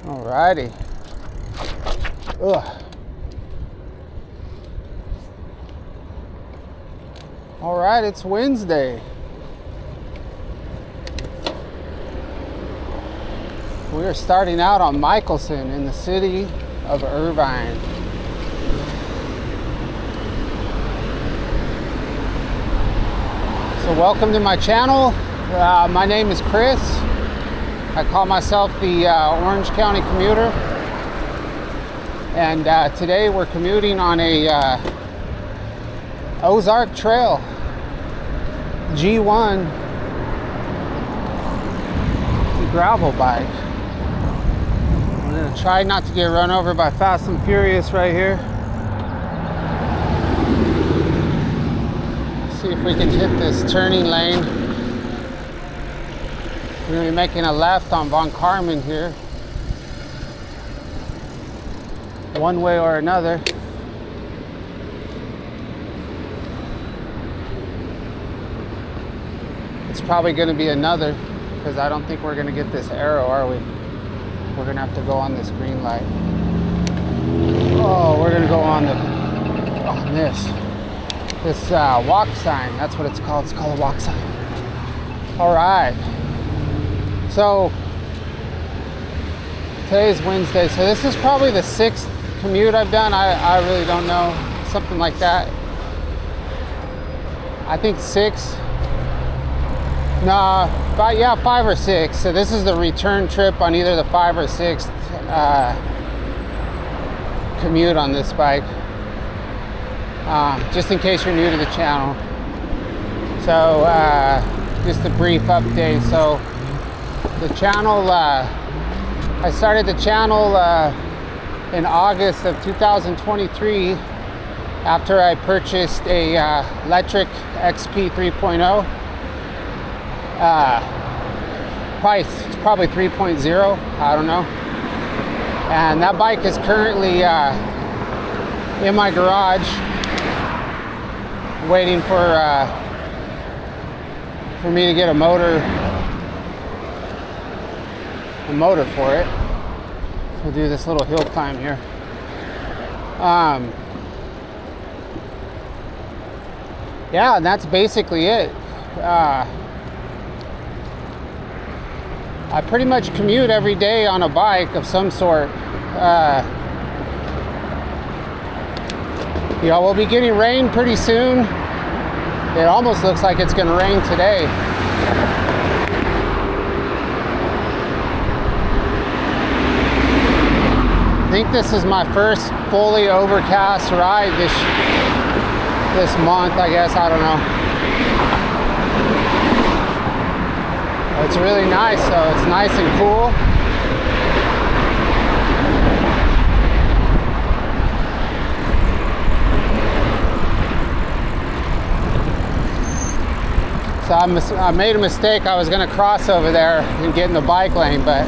Alrighty. Ugh. Alright, it's Wednesday. We are starting out on Michelson in the city of Irvine. So welcome to my channel. My name is Chris. I call myself the Orange County Commuter. And today we're commuting on a Ozark Trail G1 gravel bike. I'm gonna try not to get run over by Fast and Furious right here. See if we can hit this turning lane. We're gonna be making a left on Von Carmen here, one way or another. It's probably going to be another, because I don't think we're going to get this arrow, are we? We're going to have to go on this green light. Oh, we're going to go on this walk sign. That's what it's called. It's called a walk sign. All right. So today's Wednesday. So this is probably the 6th commute I've done. I really don't know. Something like that. I think 6. No, about, yeah, 5 or 6. So this is the return trip on either the 5 or 6th commute on this bike. Just in case you're new to the channel. So just a brief update. So the channel, I started the channel in August of 2023 after I purchased a electric XP 3.0. It's probably 3.0, I don't know. And that bike is currently in my garage, waiting for me to get a motor for it. We'll do this little hill climb here. Yeah, and that's basically it. I pretty much commute every day on a bike of some sort. We'll be getting rain pretty soon. It almost looks like it's going to rain today. I think this is my first fully overcast ride this month, I guess. I don't know. It's really nice, so it's nice and cool. So I made a mistake. I was going to cross over there and get in the bike lane, but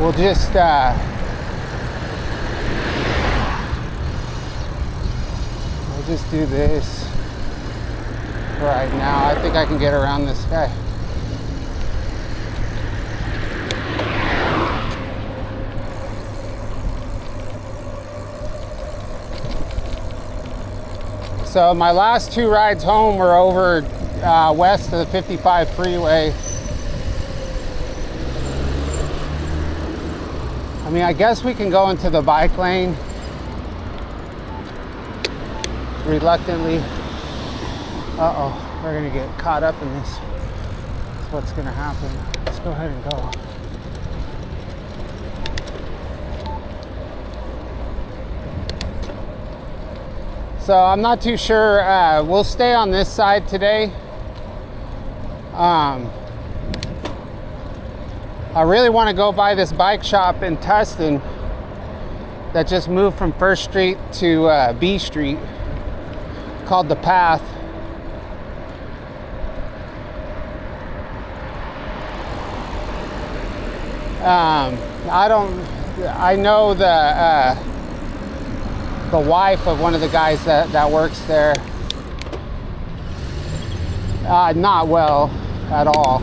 we'll just do this right now. I think I can get around this guy. So my last 2 rides home were over west of the 55 freeway. I mean, I guess we can go into the bike lane reluctantly. Uh-oh, we're gonna get caught up in this. That's what's gonna happen. Let's go ahead and go. So I'm not too sure. We'll stay on this side today. I really want to go by this bike shop in Tustin that just moved from 1st Street to B Street, called The Path. I know the wife of one of the guys that works there. Not well at all.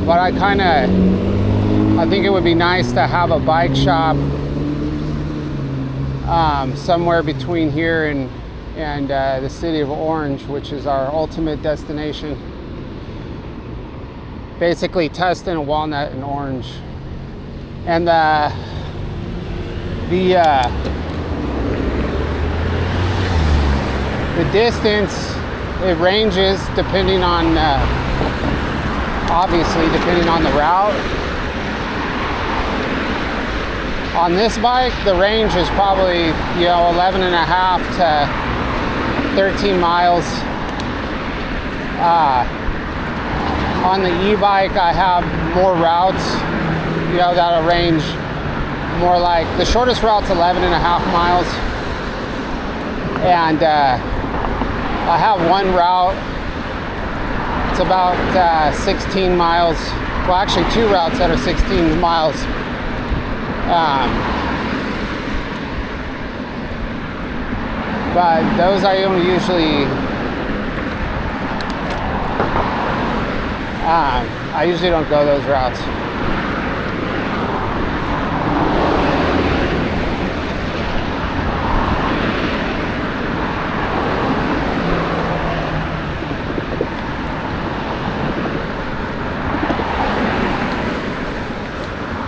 But I think it would be nice to have a bike shop somewhere between here and the city of Orange, which is our ultimate destination. Basically Tustin, Walnut, and Orange. And the distance, it ranges depending on obviously depending on the route. On this bike, the range is probably 11 and a half to 13 miles. On the e-bike, I have more routes, that'll range more like, the shortest route's 11 and a half miles. And I have one route, it's about 16 miles. Well, actually two routes that are 16 miles. But those I don't usually, I usually don't go those routes.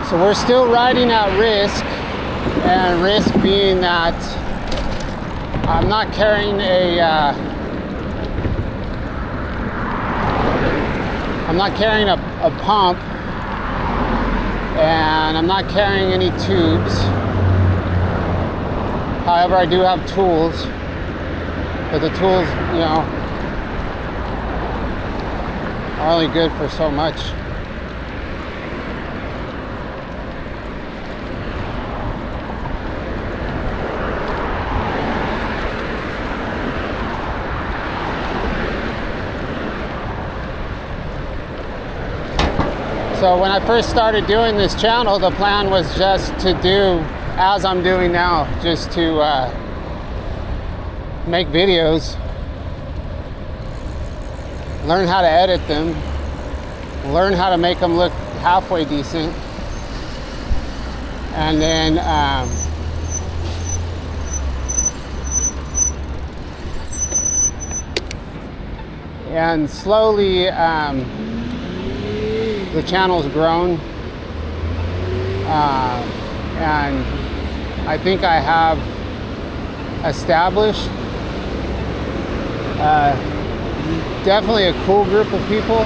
So we're still riding at risk, and risk being that I'm not carrying a pump, and I'm not carrying any tubes. However, I do have tools, but the tools, are only good for so much. So when I first started doing this channel, the plan was just to do, as I'm doing now, just to make videos, learn how to edit them, learn how to make them look halfway decent, and then and slowly the channel's grown, and I think I have established definitely a cool group of people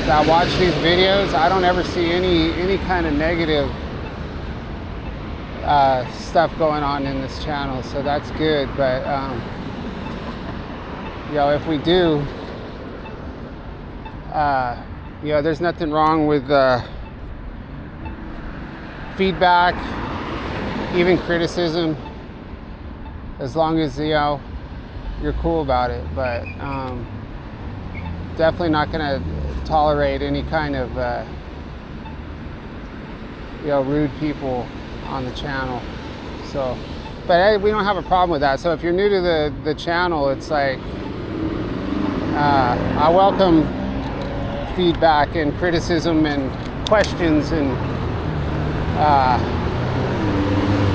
that watch these videos. I don't ever see any kind of negative stuff going on in this channel, so that's good. But if we do, there's nothing wrong with feedback, even criticism, as long as you're cool about it. But definitely not gonna tolerate any kind of rude people on the channel. So, but we don't have a problem with that. So if you're new to the channel, it's like I welcome feedback and criticism and questions and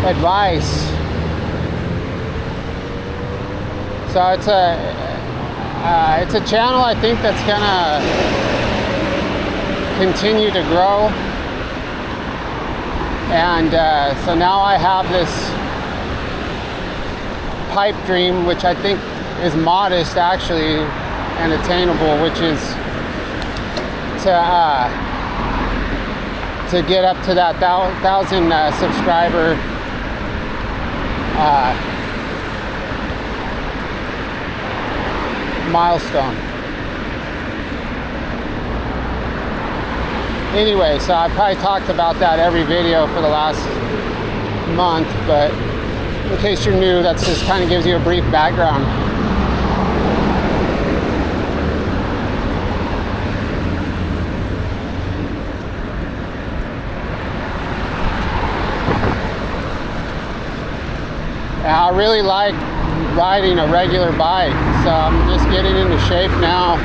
advice. So it's a channel I think that's gonna continue to grow, and so now I have this pipe dream, which I think is modest actually and attainable, which is to get up to that 1,000 subscriber milestone. Anyway, so I probably talked about that every video for the last month, but in case you're new, that just kind of gives you a brief background. I really like riding a regular bike. So I'm just getting into shape now.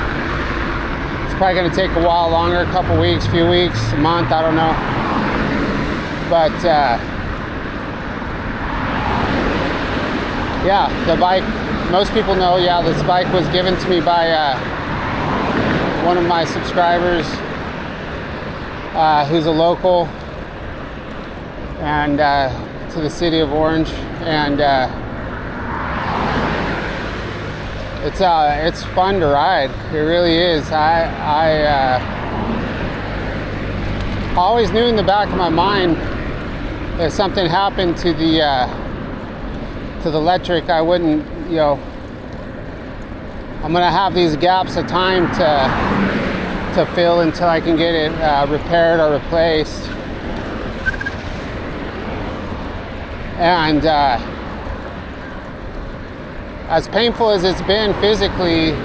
It's probably going to take a while longer, a couple weeks, few weeks, a month, I don't know. But yeah, the bike, most people know, yeah, this bike was given to me by one of my subscribers who's a local and to the city of Orange, and it's fun to ride. It really is. I always knew in the back of my mind if something happened to the electric, I wouldn't, you know, I'm gonna have these gaps of time to fill until I can get it repaired or replaced. And as painful as it's been physically,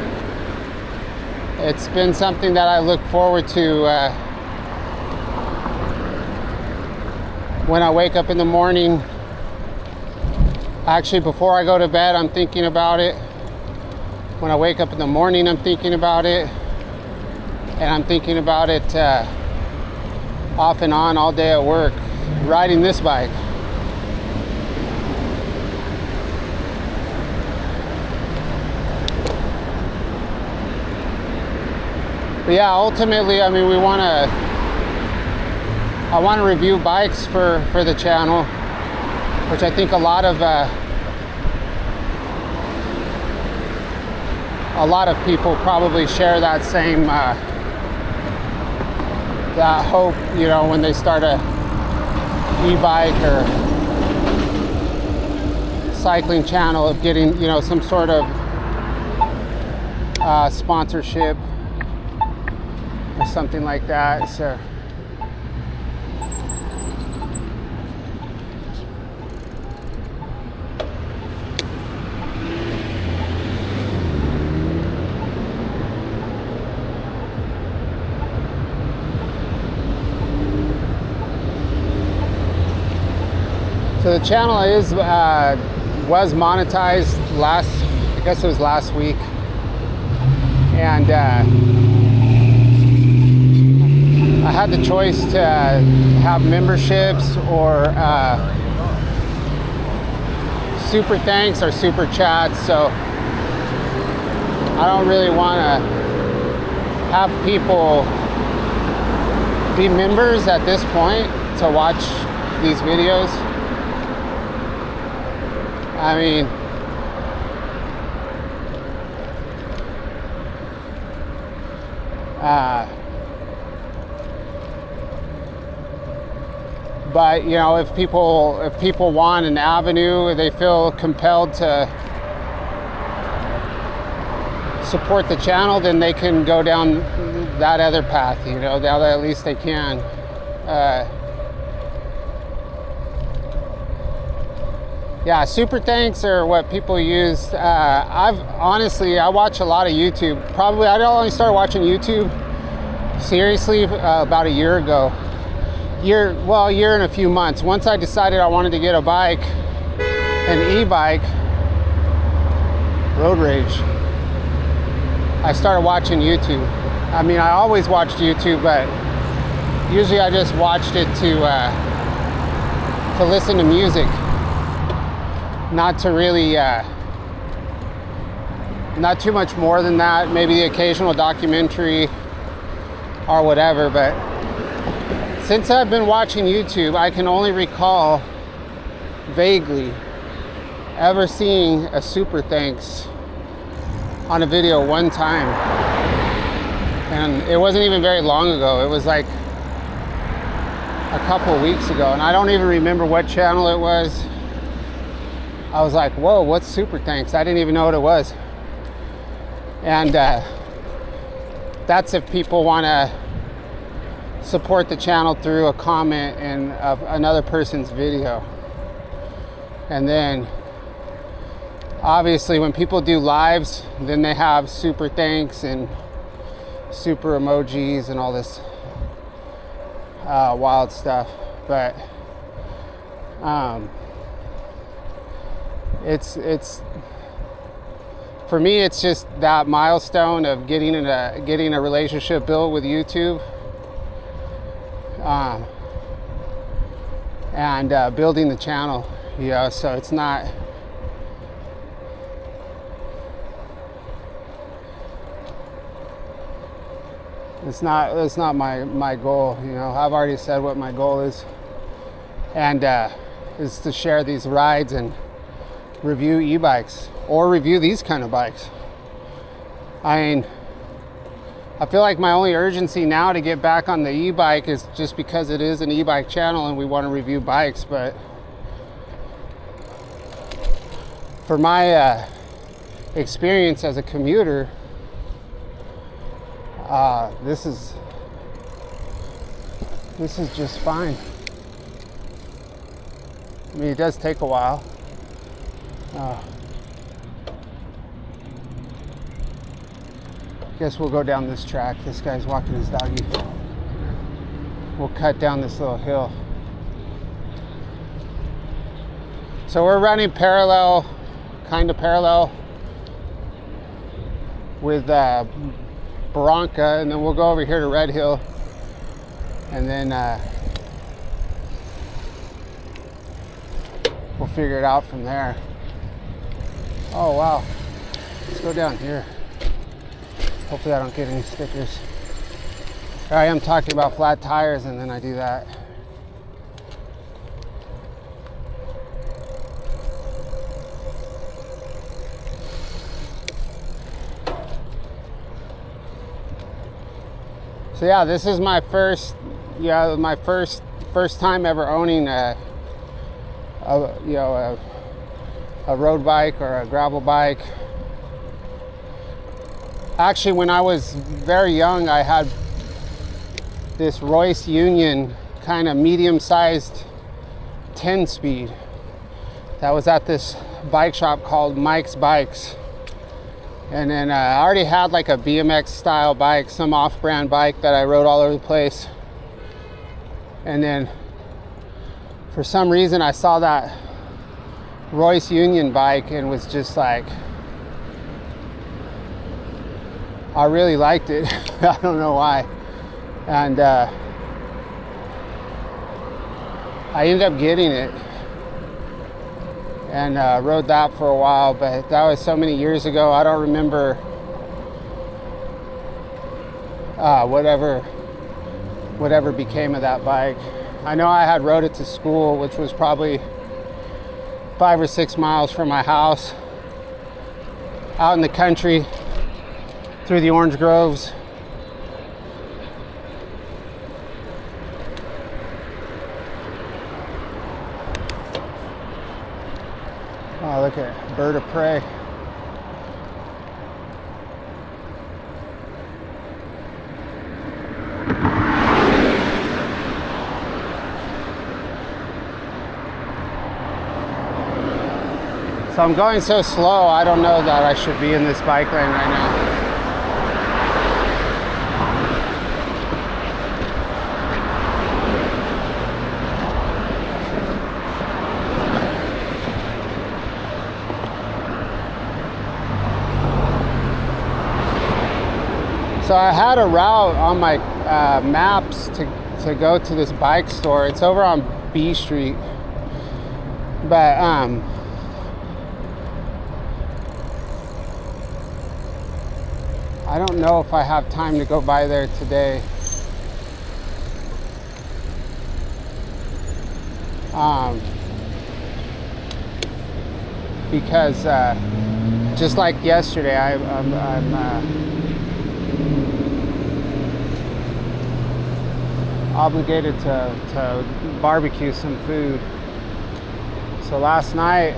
it's been something that I look forward to when I wake up in the morning. Actually, before I go to bed, I'm thinking about it. When I wake up in the morning, I'm thinking about it. And I'm thinking about it off and on all day at work, riding this bike. But yeah, ultimately, I mean, I want to review bikes for the channel, which I think a lot of people probably share that same that hope, you know, when they start a e-bike or cycling channel, of getting, you know, some sort of sponsorship or something like that. So the channel was monetized I guess it was last week, and I had the choice to have memberships or super thanks or super chats. So I don't really want to have people be members at this point to watch these videos. I mean, but you know, if people want an avenue, they feel compelled to support the channel, then they can go down that other path. You know, now that at least they can. Yeah, super thanks are what people use. I watch a lot of YouTube. Probably I only started watching YouTube seriously about a year ago. A year and a few months. Once I decided I wanted to get a bike, an e-bike, road rage, I started watching YouTube. I mean, I always watched YouTube, but usually I just watched it to listen to music. Not to really, not too much more than that. Maybe the occasional documentary or whatever. But since I've been watching YouTube, I can only recall vaguely ever seeing a super thanks on a video one time. And it wasn't even very long ago. It was like a couple of weeks ago. And I don't even remember what channel it was. I was like, whoa, what's super thanks? I didn't even know what it was. And that's if people want to support the channel through a comment in another person's video. And then obviously when people do lives, then they have super thanks and super emojis and all this wild stuff. But for me, it's just that milestone of getting a relationship built with YouTube, and building the channel. So it's not. It's not my goal. I've already said what my goal is, and is to share these rides and review e-bikes or review these kind of bikes. I feel like my only urgency now to get back on the e-bike is just because it is an e-bike channel and we want to review bikes. But for my experience as a commuter, this is just fine. I mean, it does take a while. Guess we'll go down this track. This guy's walking his doggy. We'll cut down this little hill. So we're running parallel, kind of parallel with Barranca, and then we'll go over here to Red Hill, and then we'll figure it out from there. Oh wow, let's go down here. Hopefully I don't get any stickers. I am talking about flat tires and then I do that. So yeah, this is my first time ever owning a road bike or a gravel bike. Actually, when I was very young, I had this Royce Union kind of medium-sized 10-speed that was at this bike shop called Mike's Bikes. And then I already had like a BMX style bike, some off-brand bike that I rode all over the place. And then for some reason I saw that Royce Union bike and was just like, I really liked it. I don't know why. And I ended up getting it and rode that for a while, but that was so many years ago. I don't remember whatever became of that bike. I know I had rode it to school, which was probably 5 or 6 miles from my house, out in the country through the orange groves. Oh, look at bird of prey. So I'm going so slow, I don't know that I should be in this bike lane right now. So I had a route on my maps to go to this bike store. It's over on B Street, but I don't know if I have time to go by there today. Because just like yesterday, I'm obligated to barbecue some food. So last night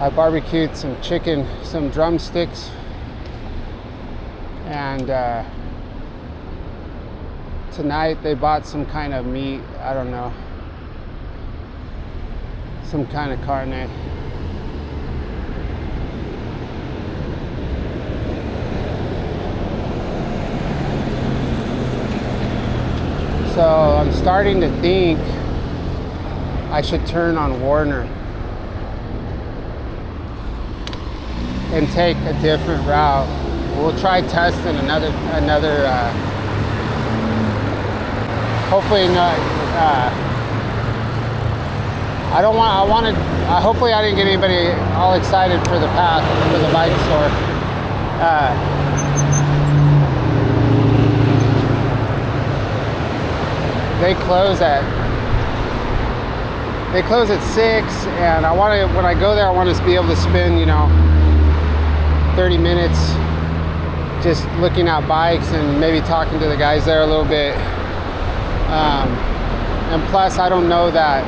I barbecued some chicken, some drumsticks, and tonight they bought some kind of meat, I don't know, some kind of carne. So I'm starting to think I should turn on Warner. and take a different route. We'll try testing another hopefully not, hopefully I didn't get anybody all excited for the path, for the bike store. They close at 6, and when I go there, I want to be able to spend, 30 minutes just looking at bikes and maybe talking to the guys there a little bit. And plus, I don't know that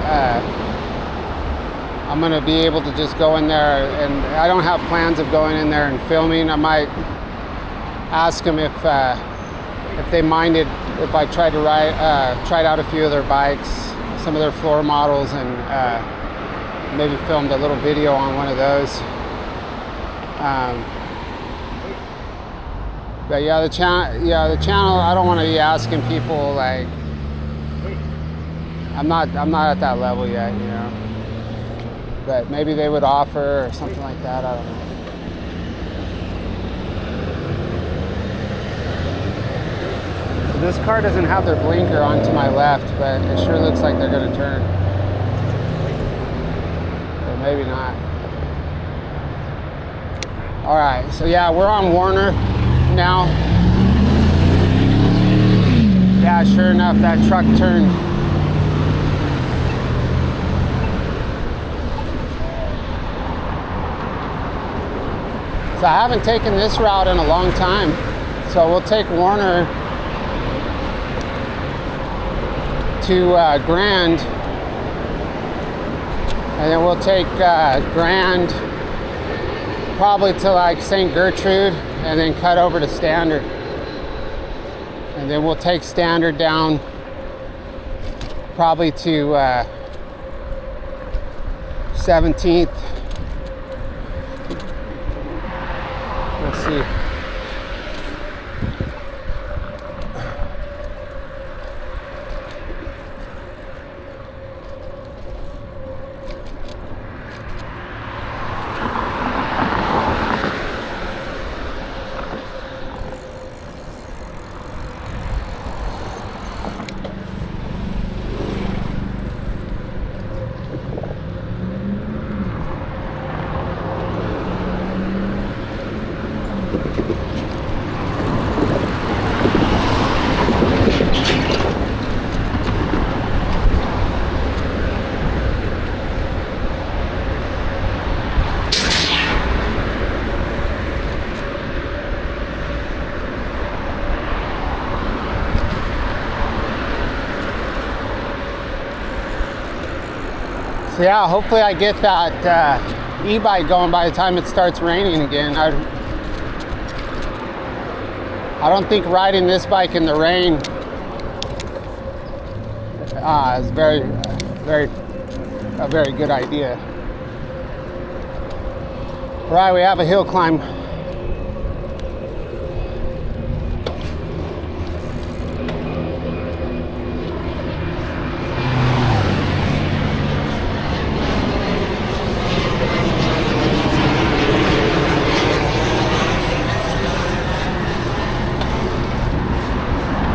I'm going to be able to just go in there, and I don't have plans of going in there and filming. I might ask them if they minded if I tried out a few of their bikes, some of their floor models, and maybe filmed a little video on one of those. But the channel. I don't want to be asking people like. I'm not at that level yet, But maybe they would offer or something like that. I don't know. So this car doesn't have their blinker on to my left, but it sure looks like they're going to turn. But maybe not. All right, so yeah, we're on Warner now. Yeah, sure enough, that truck turned. So I haven't taken this route in a long time. So we'll take Warner to Grand, and then we'll take Grand probably to like St. Gertrude, and then cut over to Standard. And then we'll take Standard down probably to 17th. Let's see. So yeah, hopefully I get that e-bike going by the time it starts raining again. I don't think riding this bike in the rain is a very good idea. Right, we have a hill climb.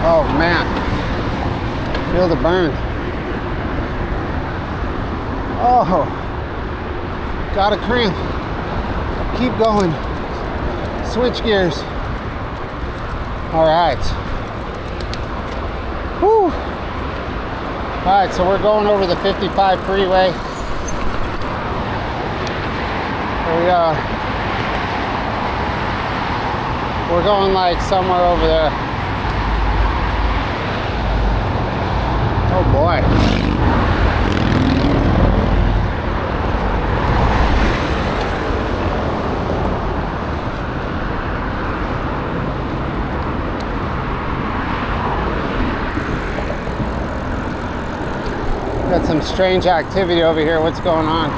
Oh man, feel the burn. Oh, got a cramp. Keep going. Switch gears. All right. Whew. All right, so we're going over the 55 freeway. Here we are. We're going like somewhere over there. Oh boy. Got some strange activity over here. What's going on?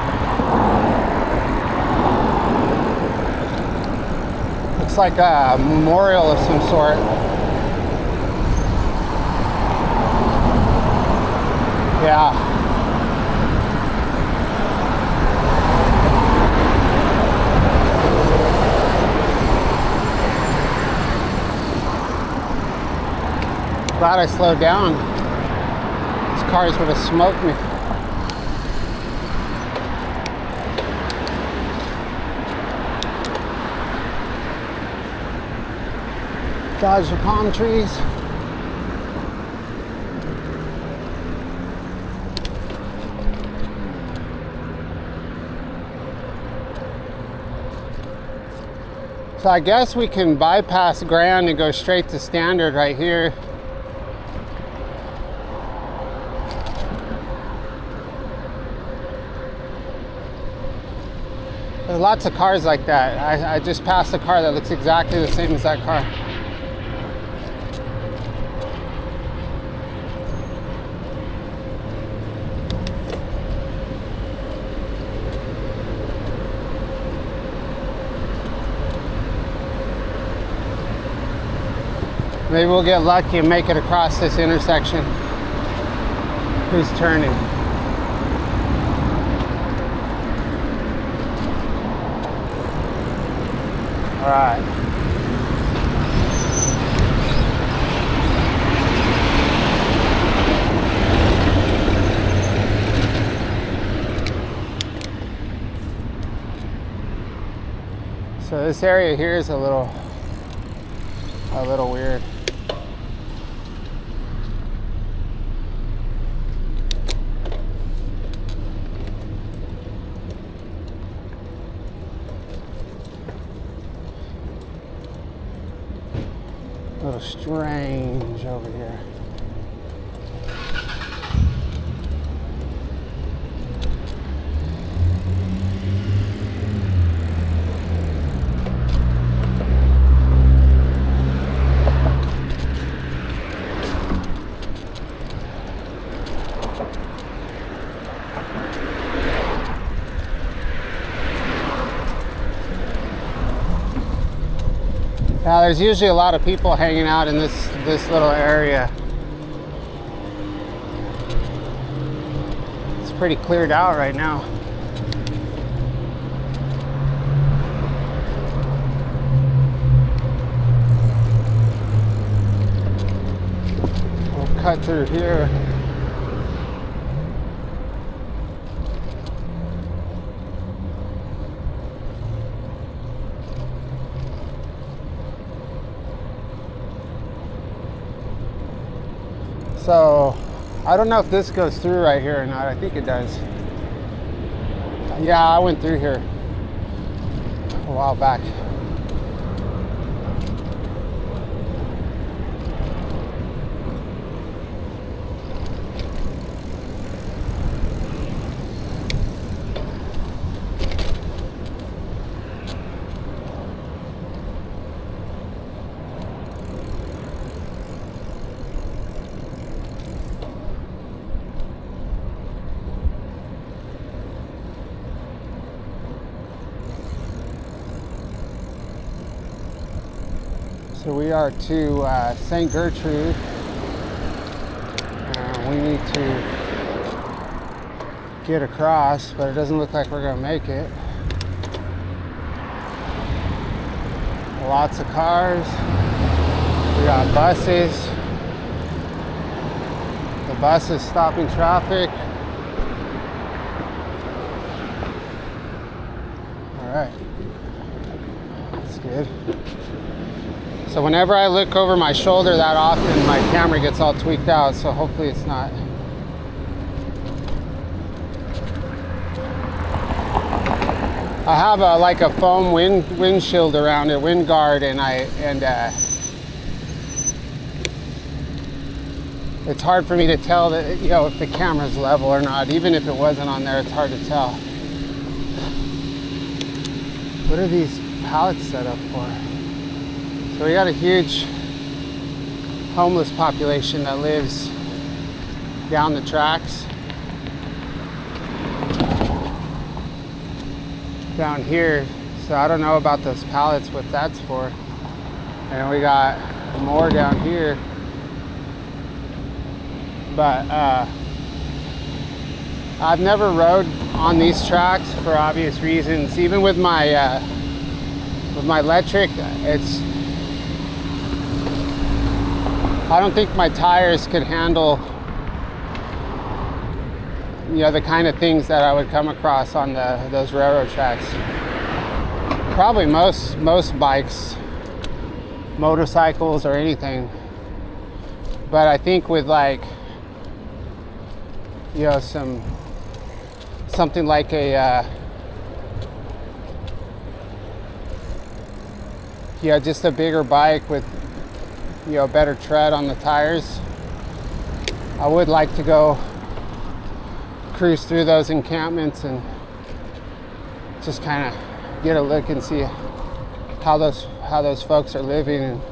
Looks like a memorial of some sort. Yeah. Glad I slowed down. These cars would have smoked me. Dodge the palm trees. So I guess we can bypass Grand and go straight to Standard right here. There's lots of cars like that. I just passed a car that looks exactly the same as that car. Maybe we'll get lucky and make it across this intersection. Who's turning? All right. So this area here is a little weird. A little strange over here. Now there's usually a lot of people hanging out in this little area. It's pretty cleared out right now. We'll cut through here. So, I don't know if this goes through right here or not. I think it does. Yeah, I went through here a while back. So we are to St. Gertrude. We need to get across, but it doesn't look like we're going to make it. Lots of cars. We got buses. The bus is stopping traffic. All right. That's good. So whenever I look over my shoulder that often, my camera gets all tweaked out, so hopefully it's not. I have like a foam windshield around it, wind guard, and it's hard for me to tell that, you know, if the camera's level or not. Even if it wasn't on there, it's hard to tell. What are these pallets set up for? So we got a huge homeless population that lives down the tracks. Down here, so I don't know about those pallets, what that's for. And we got more down here. But I've never rode on these tracks for obvious reasons. Even with my electric, I don't think my tires could handle, you know, the kind of things that I would come across on those railroad tracks. Probably most bikes, motorcycles, or anything. But I think with, like, you know, something like a yeah, just a bigger bike with, you know, better tread on the tires, I would like to go cruise through those encampments and just kind of get a look and see how those folks are living. And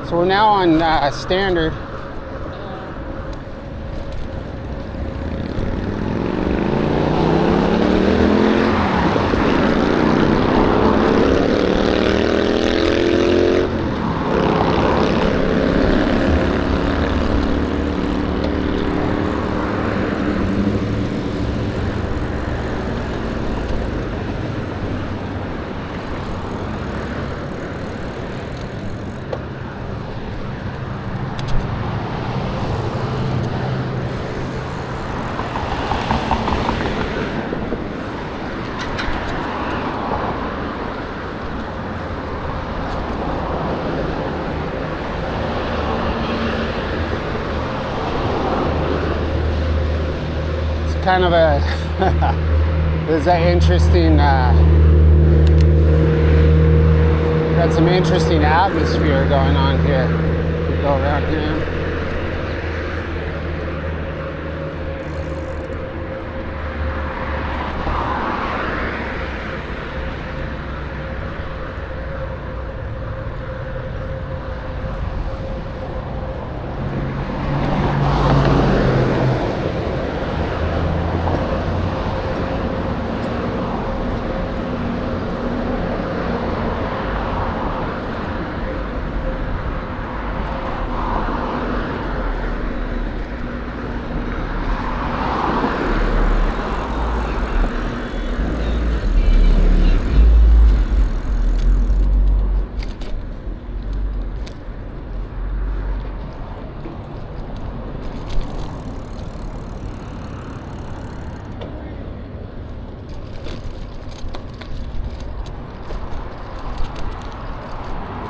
so we're now on Standard. Kind of a there's an interesting got some interesting atmosphere going on here. We go around here.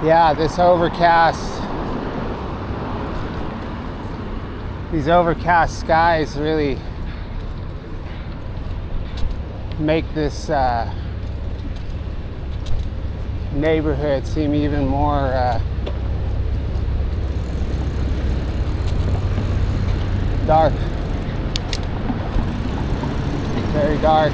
Yeah, these overcast skies really make this neighborhood seem even more dark, very dark.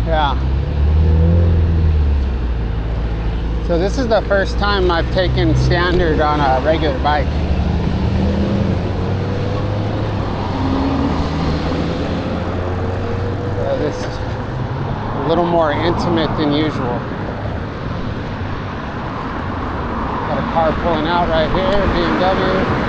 Yeah. So this is the first time I've taken Standard on a regular bike. So this is a little more intimate than usual. Got a car pulling out right here, BMW.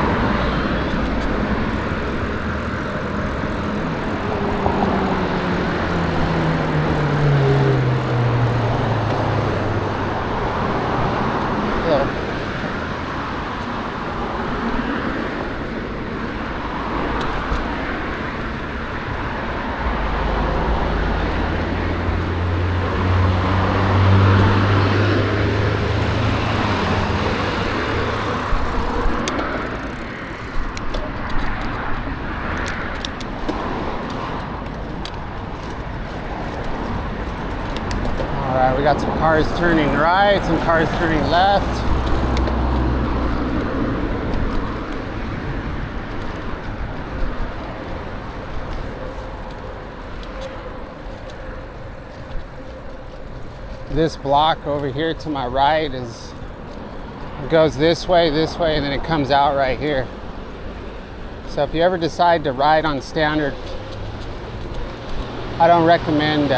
We got some cars turning right, some cars turning left. this block over here to my right is, it goes this way, and then it comes out right here. So if you ever decide to ride on standard, I don't recommend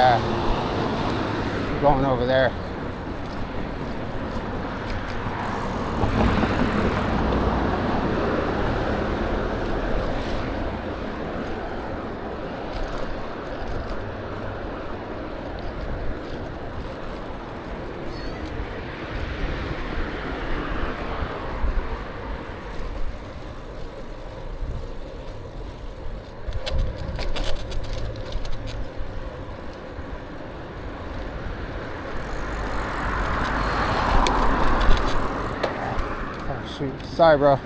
going over there. Sorry, bro.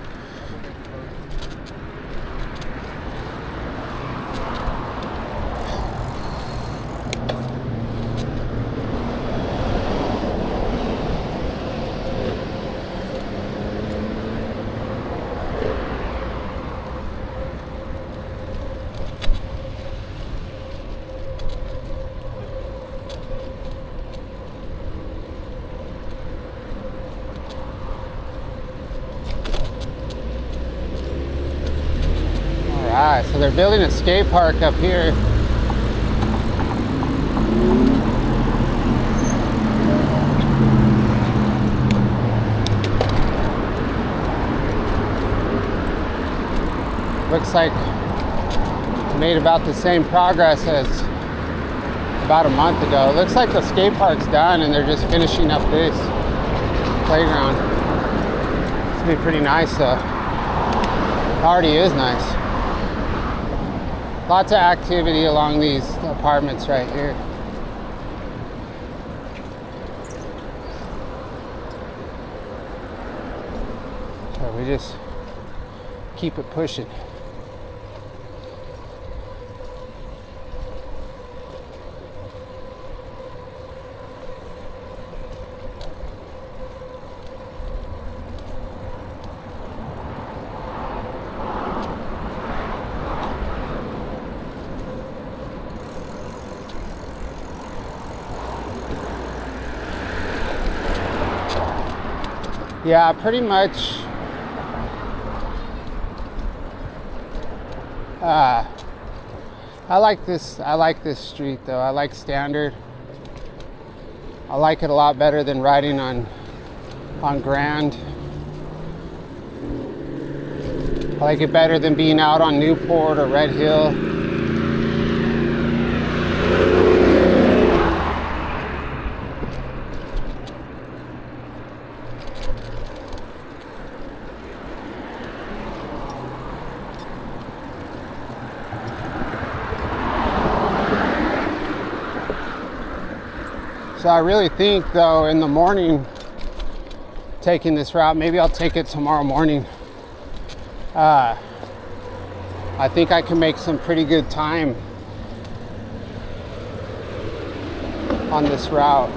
Alright, so they're building a skate park up here. Looks like made about the same progress as about a month ago. It looks like the skate park's done and they're just finishing up this playground. It's gonna be pretty nice though. It already is nice. Lots of activity along these apartments right here. So we just keep it pushing. Yeah, pretty much. I like this street though. I like standard. I like it a lot better than riding on Grand. I like it better than being out on Newport or Red Hill. So I really think though in the morning taking this route, maybe I'll take it tomorrow morning. I think I can make some pretty good time on this route.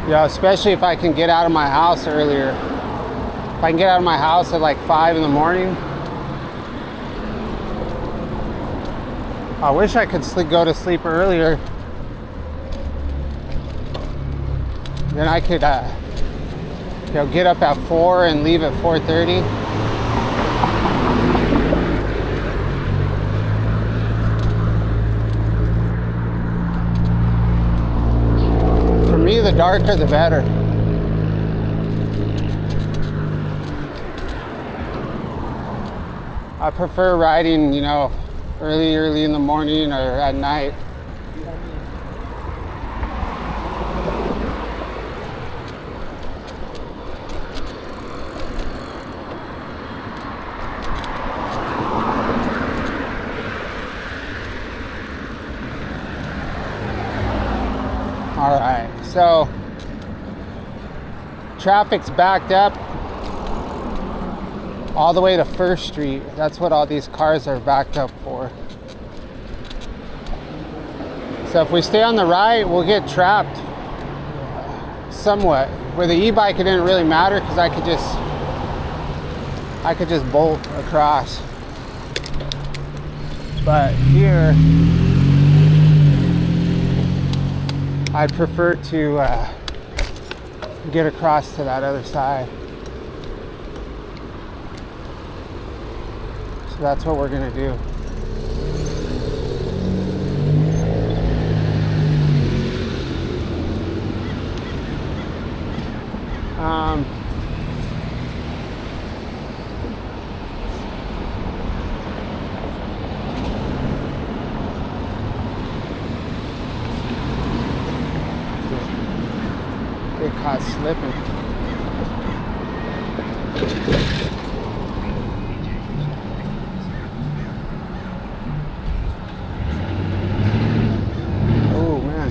Yeah, especially if I can get out of my house earlier. If I can get out of my house at like 5 in the morning. I wish I could go to sleep earlier. Then I could get up at 4 and leave at 4:30. For me, the darker the better. I prefer riding, early in the morning or at night. All right, so traffic's backed up all the way to First Street. That's what all these cars are backed up for. So if we stay on the right, we'll get trapped somewhat. With the e-bike, it didn't really matter because I could just bolt across. But here, I'd prefer to get across to that other side. So that's what we're gonna do. Get caught slipping. Oh man.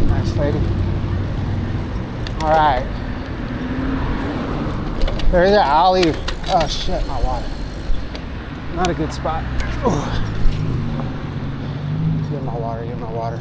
Nice lady. All right. There's an alley. Oh shit, my water. Not a good spot. Get my water, get my water.